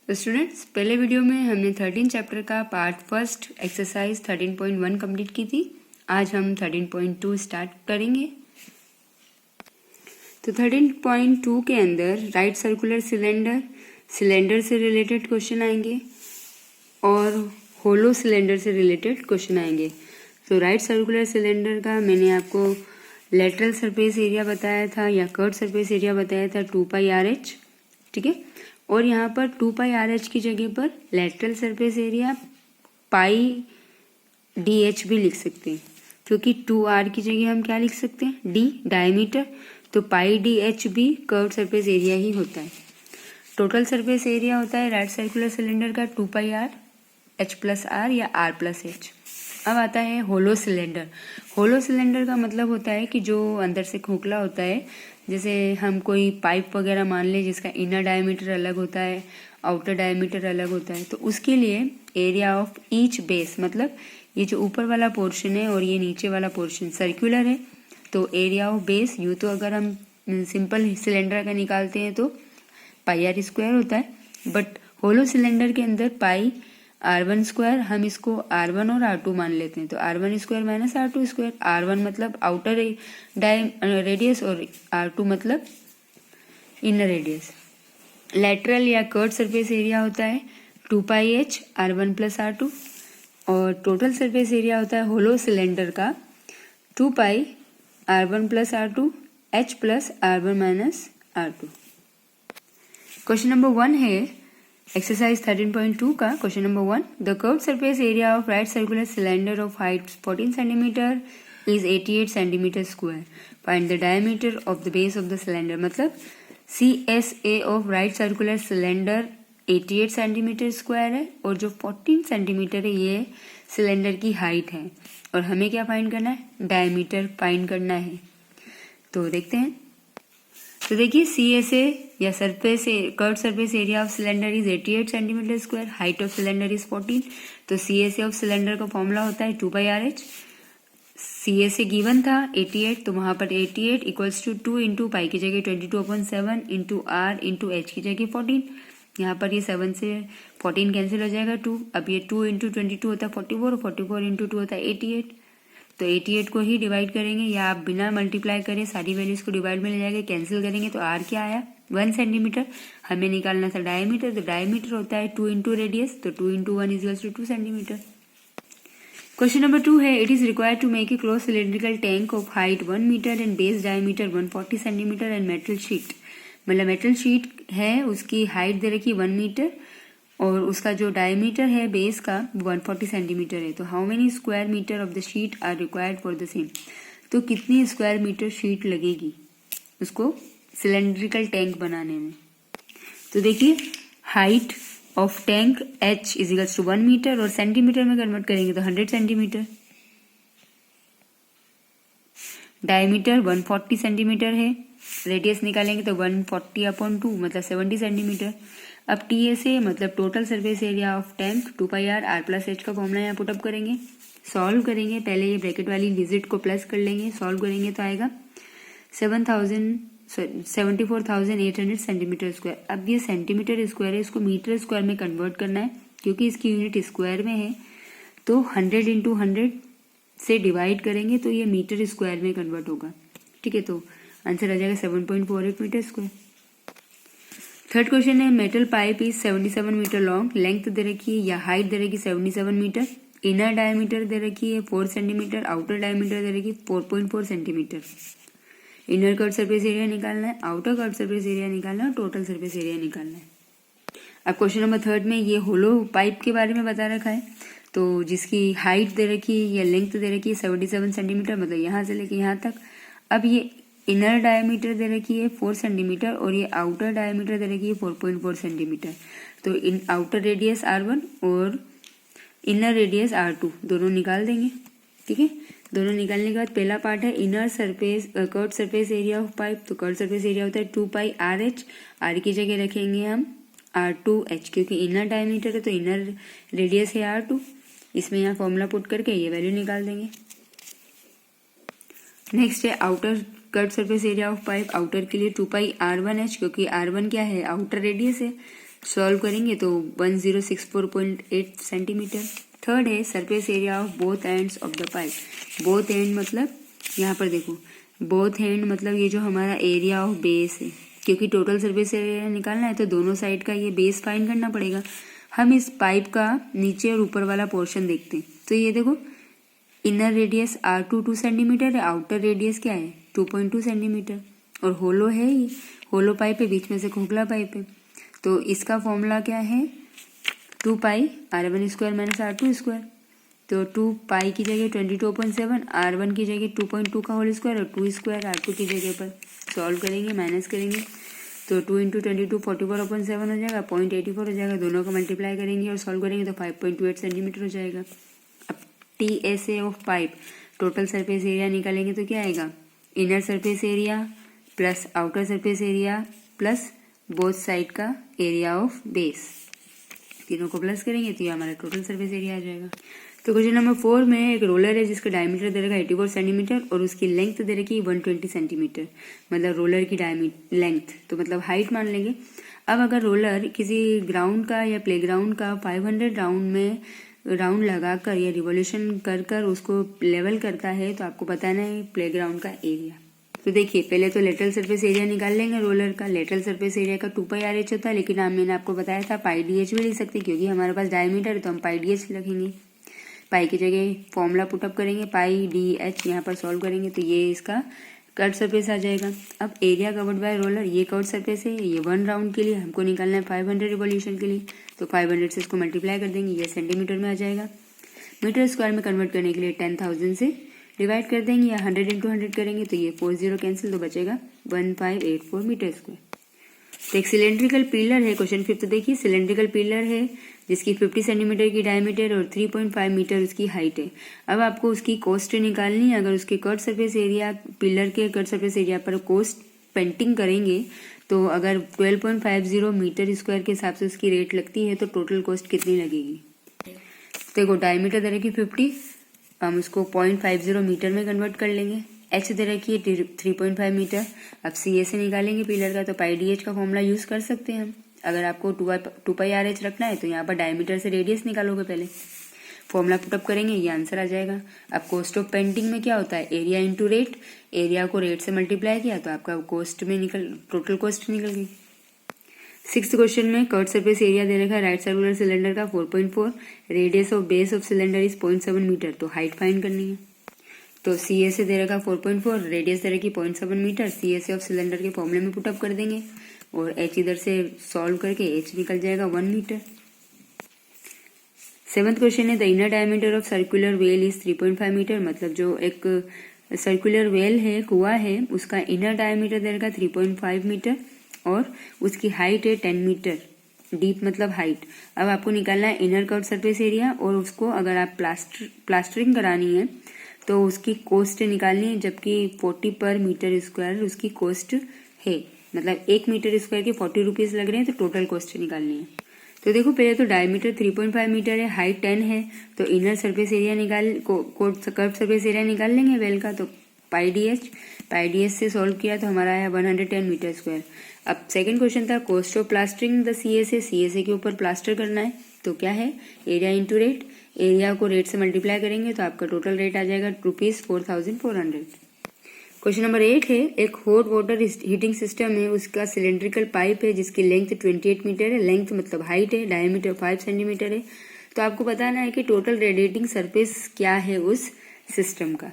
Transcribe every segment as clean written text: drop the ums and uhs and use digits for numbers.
तो स्टूडेंट्स, पहले वीडियो में हमने 13 चैप्टर का पार्ट फर्स्ट एक्सरसाइज 13.1 कंप्लीट की थी। आज हम 13.2 स्टार्ट करेंगे। तो 13.2 के अंदर राइट सर्कुलर सिलेंडर से रिलेटेड क्वेश्चन आएंगे और होलो सिलेंडर से रिलेटेड क्वेश्चन आएंगे। तो राइट सर्कुलर सिलेंडर का मैंने आपको लेटरल सरफेस एरिया बताया था या कर्व सरफेस एरिया बताया था 2πRH, ठीक है। और यहाँ पर 2πRH की जगह पर लेटरल सरफेस एरिया πDH भी लिख सकते हैं, क्योंकि 2R की जगह हम क्या लिख सकते हैं, D डायमीटर। तो πDH भी कर्व सरफेस एरिया ही होता है। टोटल सरफेस एरिया होता है राइट सर्कुलर सिलेंडर का 2πRH+R या R+H। अब आता है होलो सिलेंडर। होलो सिलेंडर का मतलब होता है कि जो अंदर से खोखला होता है, जैसे हम कोई पाइप वगैरह मान लें जिसका इनर डायमीटर अलग होता है, आउटर डायमीटर अलग होता है, तो उसके लिए एरिया ऑफ ईच बेस, मतलब ये जो ऊपर वाला पोर्शन है और ये नीचे वाला पोर्शन सर्कुलर है, तो एरिया ऑफ बेस यूँ तो अगर हम सिंपल सिलेंडर का निकालते हैं तो πr² होता है, बट होलो सिलेंडर के अंदर πr1² हम इसको r1 और r2 मान लेते हैं। तो r1² - r2², r1 मतलब आउटर रेडियस और r2 मतलब इनर रेडियस। लेटरल या कर्व सरफेस एरिया होता है 2πH r1 + r2 और टोटल सरफेस एरिया होता है होलो सिलेंडर का 2π r1 + r2 h + r1 - r2। Question number 1 है एक्सरसाइज 13.2 का। Question number 1, the curve surface area of right circular cylinder of height 14 centimetre is 88 centimetre square. Find the diameter of the base of the cylinder. मतलब CSA of right circular cylinder 88 centimetre square है और जो 14 centimetre है ये cylinder की height है, और हमें क्या फाइंड करना है, डायमीटर फाइंड करना है। तो देखते हैं। तो देखिए CSA या surface curve surface area of cylinder is 88 centimetre square, height of cylinder is 14। तो CSA ऑफ सिलेंडर का फॉर्मूला होता है 2πRH। CSA गिवन था 88, तो वहां पर 88 इक्वल्स टू 2 इंटू पाई की जगह 22/7 इंटू R इंटू H की जगह 14। यहाँ पर ये 7 से 14 कैंसिल हो जाएगा 2। अब ये 2 इंटू 22 होता है 44 और 44 इंटू 2 होता है 88। तो 88 को ही डिवाइड करेंगे या आप बिना मल्टीप्लाई करें सारी वैल्यूज को डिवाइड में ले जाएंगे, कैंसिल करेंगे तो R क्या आया, 1 सेंटीमीटर। हमें निकालना था डायमीटर, तो डायमीटर होता है 2 इंटू रेडियस, तो 2 into 1 is 2 centimetre. Question number 2 है, it is required to make a close cylindrical tank of height 1 metre and base diameter 140 centimetre and metal sheet. मतलब मेटल शीट है, उसकी हाइट दे रखी 1 metre और उसका जो डायमीटर है बेस का 140 सेंटीमीटर है। तो how many square metre of the sheet are required for the same. तो कितनी स्क्वायर मीटर शीट लगेगी उसको सिलेंड्रिकल टैंक बनाने में। तो देखिए height of tank h is equals to 1 metre और सेंटीमीटर में कन्वर्ट करेंगे तो 100 सेंटीमीटर। डायमीटर 140 सेंटीमीटर है, रेडियस निकालेंगे तो 140/2 मतलब 70 सेंटीमीटर। अब TSA मतलब total surface area of tank 2πR R+H का फॉर्मूला यहाँ पुटअप करेंगे, सॉल्व करेंगे। पहले ये ब्रैकेट वाली डिजिट को प्लस कर लेंगे, सॉल्व करेंगे तो आएगा 74,800 सेंटीमीटर स्क्वायर। अब ये सेंटीमीटर स्क्वायर है, इसको मीटर स्क्वायर में कन्वर्ट करना है क्योंकि इसकी यूनिट स्क्वायर में है। तो 100 इंटू 100 से डिवाइड करेंगे तो ये मीटर स्क्वायर में कन्वर्ट होगा, ठीक है। तो आंसर आ जाएगा 7.48 मीटर स्क्वायर। थर्ड क्वेश्चन है, metal pipe is 77 metre long, length दे रखी है या हाइट दे रखी 77 मीटर, इनर डायमीटर दे रखी है 4 सेंटीमीटर, आउटर डायमीटर दे रखी है 4.4 centimetre. Inner curve surface area निकालना है, आउटर कर्व सरफेस एरिया निकालना है और टोटल सरफेस एरिया निकालना है। अब क्वेश्चन नंबर 3 में ये होलो पाइप के बारे में बता रखा है, तो जिसकी हाइट दे रखी है या लेंथ दे रखी है 77 सेंटीमीटर, मतलब यहाँ से लेके यहाँ तक। अब ये इनर डायमीटर दे रखी है 4 सेंटीमीटर और ये आउटर डायमीटर दे रखी है 4.4 सेंटीमीटर। तो इन आउटर रेडियस R1 और इनर रेडियस R2 दोनों निकाल देंगे, ठीक है। दोनों निकालने के बाद पहला पार्ट है inner surface curve surface area of pipe. तो कर्व सरफेस एरिया होता है 2πRH, R की जगह रखेंगे हम R2H क्योंकि इनर डायमीटर है तो इनर रेडियस है R2। इसमें यहाँ फॉर्मूला पुट करके ये वैल्यू निकाल देंगे। नेक्स्ट है outer curve surface area of pipe. Outer के लिए 2πR1H क्योंकि R1 क्या है, आउटर रेडियस है, सॉल्व करेंगे तो 1064.8 सेंटीमीटर। थर्ड है surface area of both ends of the pipe. Both and मतलब यहाँ पर देखो, बोथ एंड मतलब ये जो हमारा एरिया ऑफ बेस है, क्योंकि टोटल सरफेस एरिया निकालना है तो दोनों साइड का ये बेस फाइंड करना पड़ेगा। हम इस पाइप का नीचे और ऊपर वाला पोर्शन देखते हैं। तो ये देखो, इनर रेडियस R2 2 सेंटीमीटर है, आउटर रेडियस क्या है 2.2 सेंटीमीटर, और होलो है, ये होलो पाइप है, बीच में से खोखला पाइप है। तो इसका फॉर्मूला क्या है 2 पाई R1 square minus R2 square. तो 2 पाई की जगह 22.7, R1 की जगह 2.2 का होल स्क्वायर और 2 स्क्वायर R2 की जगह पर। सॉल्व करेंगे, माइनस करेंगे तो 2 इंटू 22 44.7 हो जाएगा, 0.84 हो जाएगा। दोनों को मल्टीप्लाई करेंगे और सॉल्व करेंगे तो 5.28 सेंटीमीटर हो जाएगा। अब TSA of pipe, total surface area निकालेंगे तो क्या आएगा, inner surface area plus outer surface area plus both side का एरिया ऑफ बेस, तीनों को प्लस करेंगे तो ये हमारा टोटल सरफेस एरिया आ जाएगा। तो क्वेश्चन नंबर 4 में एक रोलर है जिसका डायमीटर दे रखा है 84 सेंटीमीटर और उसकी लेंथ दे रखी है 120 सेंटीमीटर, मतलब रोलर की लेंथ, तो मतलब हाइट मान लेंगे। अब अगर रोलर किसी ग्राउंड का या प्लेग्राउंड का 500 राउंड में राउंड लगाकर या रिवॉल्यूशन कर कर उसको लेवल करता है तो आपको बताना है प्लेग्राउंड का एरिया। तो देखिए, पहले तो लेटरल सरफेस एरिया निकाल लेंगे रोलर का। लेटरल सरफेस एरिया का 2 पाई RH होता है, लेकिन मैंने आपको बताया था पाई DH भी लिख सकते, क्योंकि हमारे पास डायमीटर है तो हम पाई DH लिखेंगे। पाई की जगह फॉर्मूला पुटअप करेंगे, पाई DH, यहाँ पर सॉल्व करेंगे तो ये इसका कर्व सरफेस आ जाएगा। अब एरिया कवर्ड बाय रोलर, ये कर्व सरफेस है, ये 1 राउंड के लिए हमको निकालना है 500 रिवॉल्यूशन के लिए, तो 500 से इसको मल्टीप्लाई कर देंगे, ये सेंटीमीटर में आ जाएगा। मीटर स्क्वायर में कन्वर्ट करने के लिए 10,000 से डिवाइड कर देंगे या 100 इंटू 100 करेंगे तो ये 40 कैंसिल, तो बचेगा 1584 मीटर स्क्वायर। तो एक सिलेंड्रिकल पिलर है, क्वेश्चन 5 देखिए, सिलेंड्रिकल पिलर है जिसकी 50 सेंटीमीटर की डायमीटर और 3.5 मीटर उसकी हाइट है। अब आपको उसकी कॉस्ट निकालनी है। अगर उसके कट सरफेस एरिया, पिलर के कट सरफेस एरिया पर कॉस्ट पेंटिंग करेंगे तो अगर 12.50 मीटर स्क्वायर के हिसाब से उसकी रेट लगती है तो टोटल कॉस्ट कितनी लगेगी। देखो, डायमीटर दे रखी 50, हम उसको 0.50 मीटर में कन्वर्ट कर लेंगे। H दे रखी है 3.5 मीटर। अब CA से निकालेंगे पिलर का तो पाई DH का फॉर्मूला यूज कर सकते हैं हम। अगर आपको 2 पाई RH रखना है तो यहाँ पर डायमीटर से रेडियस निकालोगे, पहले फॉर्मूला पुटअप करेंगे, ये आंसर आ जाएगा। अब कॉस्ट ऑफ पेंटिंग में क्या होता है, एरिया इंटू रेट, एरिया को रेट से मल्टीप्लाई किया तो आपका कॉस्ट में टोटल कॉस्ट निकल गई। 6th क्वेश्चन में कर्व सरफेस एरिया दे रखा है राइट सर्कुलर सिलेंडर का 4.4, radius of base of cylinder is 0.7 metre, तो हाइट फाइंड करनी है। तो CA से दे रखा 4.4, रेडियस दे रखी 0.7 मीटर, CA ऑफ सिलेंडर के फॉर्मूले में पुटअप कर देंगे और H इधर से सॉल्व करके H निकल जाएगा 1 मीटर। 7th क्वेश्चन है the inner diameter of circular well is 3.5 metre, मतलब जो एक सर्कुलर वेल है, कुआं है, उसका इनर डायमीटर दे रखा 3.5 मीटर और उसकी हाइट है 10 मीटर, डीप मतलब हाइट। अब आपको निकालना है इनर कर्व सरफेस एरिया और उसको अगर आप प्लास्टरिंग करानी है तो उसकी कॉस्ट निकालनी है, जबकि 40 पर मीटर स्क्वायर उसकी कॉस्ट है, मतलब 1 मीटर स्क्वायर के 40 रुपीज लग रहे हैं, तो टोटल कॉस्ट निकालनी है। तो देखो, पहले तो डायमीटर 3.5 मीटर है, हाइट 10 है, तो inner surface area curve surface area निकाल लेंगे वेल का, तो पाई DH से सॉल्व किया तो हमारा आया 110 मीटर स्क्वायर। अब सेकंड क्वेश्चन था cost of plastering the CA के ऊपर प्लास्टर करना है, तो क्या है एरिया इंटू रेट, एरिया को रेट से मल्टीप्लाई करेंगे तो आपका टोटल रेट आ जाएगा ₹4,400। क्वेश्चन नंबर 8 है एक हॉट वाटर हीटिंग सिस्टम है, उसका सिलेंड्रिकल पाइप है जिसकी लेंथ 28 मीटर है, लेंथ मतलब हाइट है, डायमीटर 5 सेंटीमीटर है। तो आपको बताना है कि टोटल रेडिएटिंग सरफेस क्या है उस सिस्टम का।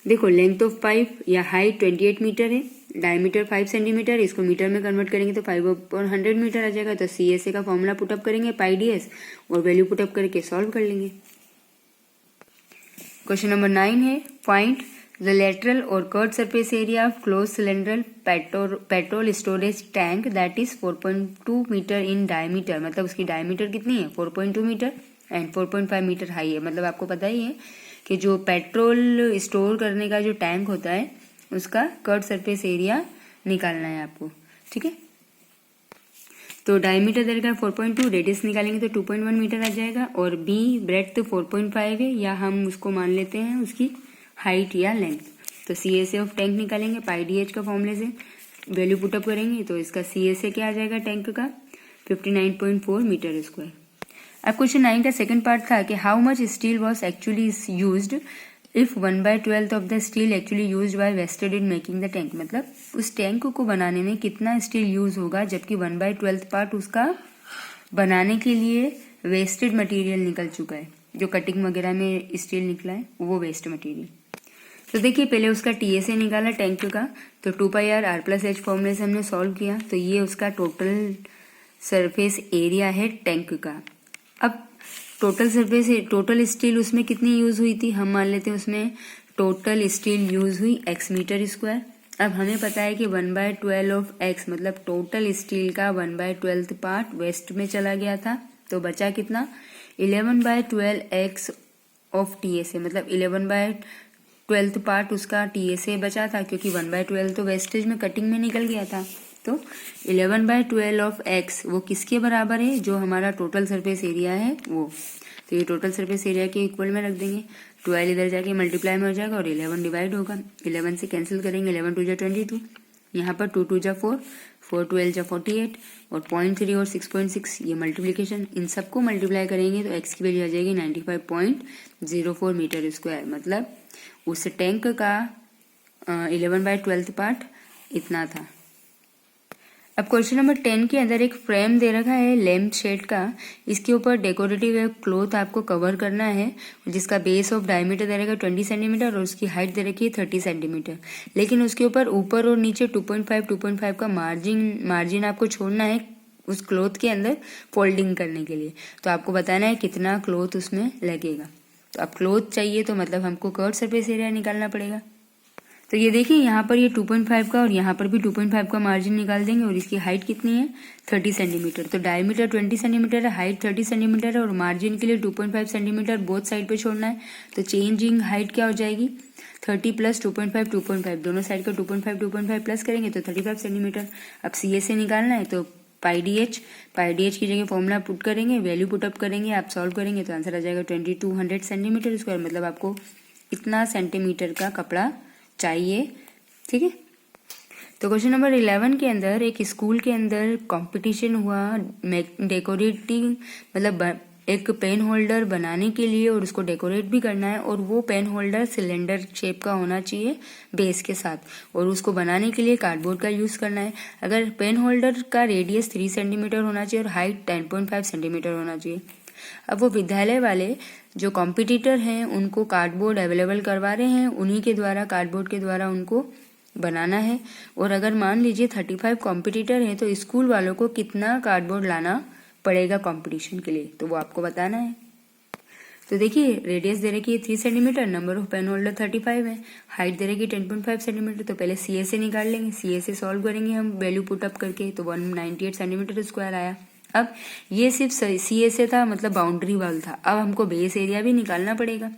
देखो, लेंथ ऑफ पाइप या हाइट 28 मीटर है, डायमीटर 5 सेंटीमीटर, इसको मीटर में कन्वर्ट करेंगे तो 5/100 मीटर आ जाएगा। तो CSA का फॉर्मूला पुटअप करेंगे, पाई DS, और वैल्यू पुटअप करके सॉल्व कर लेंगे। क्वेश्चन नंबर 9 है फाइंड द लेटरल और curve surface area of close cylinder petrol storage tank that is 4.2 metre in diameter, मतलब उसकी डायमीटर कितनी है 4.2 मीटर एंड 4.5 मीटर हाई है। मतलब आपको पता ही है कि जो पेट्रोल स्टोर करने का जो टैंक होता है उसका कर्व सरफेस एरिया निकालना है आपको, ठीक है। तो डायमीटर दे रखा है 4.2, रेडियस निकालेंगे तो 2.1 मीटर आ जाएगा, और B ब्रेड्थ 4.5 है, या हम उसको मान लेते हैं उसकी हाइट या लेंथ। तो CSA ऑफ टैंक निकालेंगे पाई DH का फॉर्मूले से, वैल्यू पुटअप करेंगे तो इसका CSA क्या आ जाएगा टैंक का 59.4 मीटर स्क्वायर। अब क्वेश्चन 9 का सेकंड पार्ट था कि how much steel was actually used if 1/12 of the steel actually used by wasted in making the tank. मतलब उस टैंक को बनाने में कितना स्टील यूज होगा जबकि 1/12 पार्ट उसका बनाने के लिए वेस्टेड मटेरियल निकल चुका है, जो कटिंग वगैरह में स्टील निकला है वो वेस्ट मटेरियल। तो देखिए पहले उसका टीएसए निकाला टैंक का, तो 2πr/r+h फॉर्मूले से हमने सॉल्व किया, तो ये उसका टोटल सरफेस एरिया है टैंक का। अब टोटल स्टील उसमें कितनी यूज हुई थी, हम मान लेते हैं उसमें टोटल स्टील यूज हुई x मीटर स्क्वायर। अब हमें पता है कि 1/12 ऑफ x मतलब टोटल स्टील का 1/12 पार्ट वेस्ट में चला गया था, तो बचा कितना 11/12 x ऑफ टीएसए, मतलब 11/12 पार्ट उसका टीएसए बचा था, क्योंकि 1/12 तो वेस्टेज में कटिंग में निकल गया था। तो 11/12 ऑफ x वो किसके बराबर है, जो हमारा टोटल सरफेस एरिया है वो। तो ये टोटल सरफेस एरिया के इक्वल में रख देंगे, 12 इधर जाके मल्टीप्लाई में हो जाएगा और 11 डिवाइड होगा, 11 से कैंसिल करेंगे, 11 2 जा 22, यहाँ पर 2 2 जा 4, 4 12 जा 48 और 0.3 और 6.6 ये मल्टीप्लीकेशन, इन सबको मल्टीप्लाई करेंगे तो x की वैल्यू आ जाएगी 95.04 मीटर स्क्वायर। मतलब उस टैंक का 11/12 पार्ट इतना था। अब क्वेश्चन नंबर 10 के अंदर एक फ्रेम दे रखा है लैम्प शेड का, इसके ऊपर डेकोरेटिव क्लॉथ आपको कवर करना है, जिसका बेस ऑफ डायमीटर दे रखा है 20 सेंटीमीटर और उसकी हाइट दे रखी है 30 सेंटीमीटर। लेकिन उसके ऊपर और नीचे 2.5 का मार्जिन आपको छोड़ना है उस क्लॉथ के अंदर फोल्डिंग करने के लिए। तो आपको बताना है कितना क्लॉथ उसमें लगेगा। तो अब क्लॉथ चाहिए तो मतलब हमको कर्व सरफेस एरिया निकालना पड़ेगा। तो ये देखिए यहाँ पर ये 2.5 का और यहाँ पर भी 2.5 का मार्जिन निकाल देंगे और इसकी हाइट कितनी है 30 सेंटीमीटर। तो डायमीटर 20 सेंटीमीटर है, हाइट 30 सेंटीमीटर है और मार्जिन के लिए 2.5 सेंटीमीटर बोथ साइड पे छोड़ना है। तो चेंजिंग हाइट क्या हो जाएगी 30 प्लस 2.5 दोनों साइड का 2.5 प्लस करेंगे तो 35 सेंटीमीटर। अब CSA निकालना है तो पाई डी एच की जगह फॉर्मूला पुट करेंगे, वैल्यू पुटअप करेंगे, आप सॉल्व करेंगे तो आंसर आ जाएगा 2200 सेंटीमीटर स्क्वायर। मतलब आपको इतना सेंटीमीटर का कपड़ा चाहिए, ठीक है। तो क्वेश्चन नंबर 11 के अंदर एक स्कूल के अंदर कंपटीशन हुआ डेकोरेटिंग, मतलब एक पेन होल्डर बनाने के लिए और उसको डेकोरेट भी करना है, और वो पेन होल्डर सिलेंडर शेप का होना चाहिए बेस के साथ, और उसको बनाने के लिए कार्डबोर्ड का यूज करना है। अगर पेन होल्डर का रेडियस 3 सेंटीमीटर होना चाहिए और हाइट 10.5 सेंटीमीटर होना चाहिए। अब वो विद्यालय वाले जो कॉम्पिटिटर हैं उनको कार्डबोर्ड अवेलेबल करवा रहे हैं, उन्हीं के द्वारा कार्डबोर्ड के द्वारा उनको बनाना है। और अगर मान लीजिए 35 कॉम्पिटिटर हैं तो स्कूल वालों को कितना कार्डबोर्ड लाना पड़ेगा कंपटीशन के लिए, तो वो आपको बताना है। तो देखिए रेडियस दे रखी है 3 centimetre, number of pen holder 35 है, हाइट दे रखी 10.5 सेंटीमीटर। तो पहले CSA निकाल लेंगे, CSA सॉल्व करेंगे हम वैल्यू पुटअप करके, तो 198 सेंटीमीटर स्क्वायर आया। अब ये सिर्फ CSA था, मतलब बाउंड्री वाल था। अब हमको बेस एरिया भी निकालना पड़ेगा।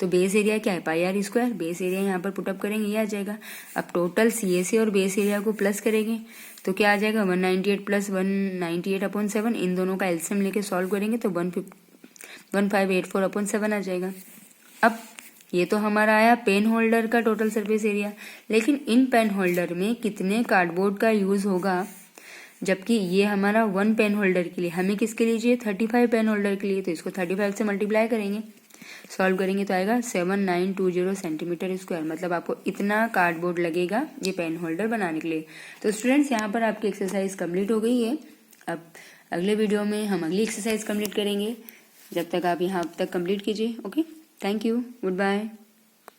तो बेस एरिया क्या है πr स्क्वायर, बेस एरिया यहाँ पर पुटअप करेंगे ये आ जाएगा। अब टोटल CSA और बेस एरिया को प्लस करेंगे तो क्या आ जाएगा 198 प्लस 198/7, इन दोनों का एलसीएम लेके सॉल्व करेंगे तो 1584/7 आ जाएगा। अब ये तो हमारा आया पेन होल्डर का टोटल सरफेस एरिया, लेकिन इन पेन होल्डर में कितने कार्डबोर्ड का यूज होगा, जबकि ये हमारा 1 पेन होल्डर के लिए, हमें किसके लिए चाहिए 35 पेन होल्डर के लिए, तो इसको 35 से मल्टीप्लाई करेंगे, सॉल्व करेंगे तो आएगा 7920 सेंटीमीटर स्क्वायर। मतलब आपको इतना कार्डबोर्ड लगेगा ये पेन होल्डर बनाने के लिए। तो स्टूडेंट्स यहाँ पर आपकी एक्सरसाइज कंप्लीट हो गई है। अब अगले वीडियो में हम अगली एक्सरसाइज कंप्लीट करेंगे, जब तक आप यहाँ तक कंप्लीट कीजिए। Okay, thank you, good bye.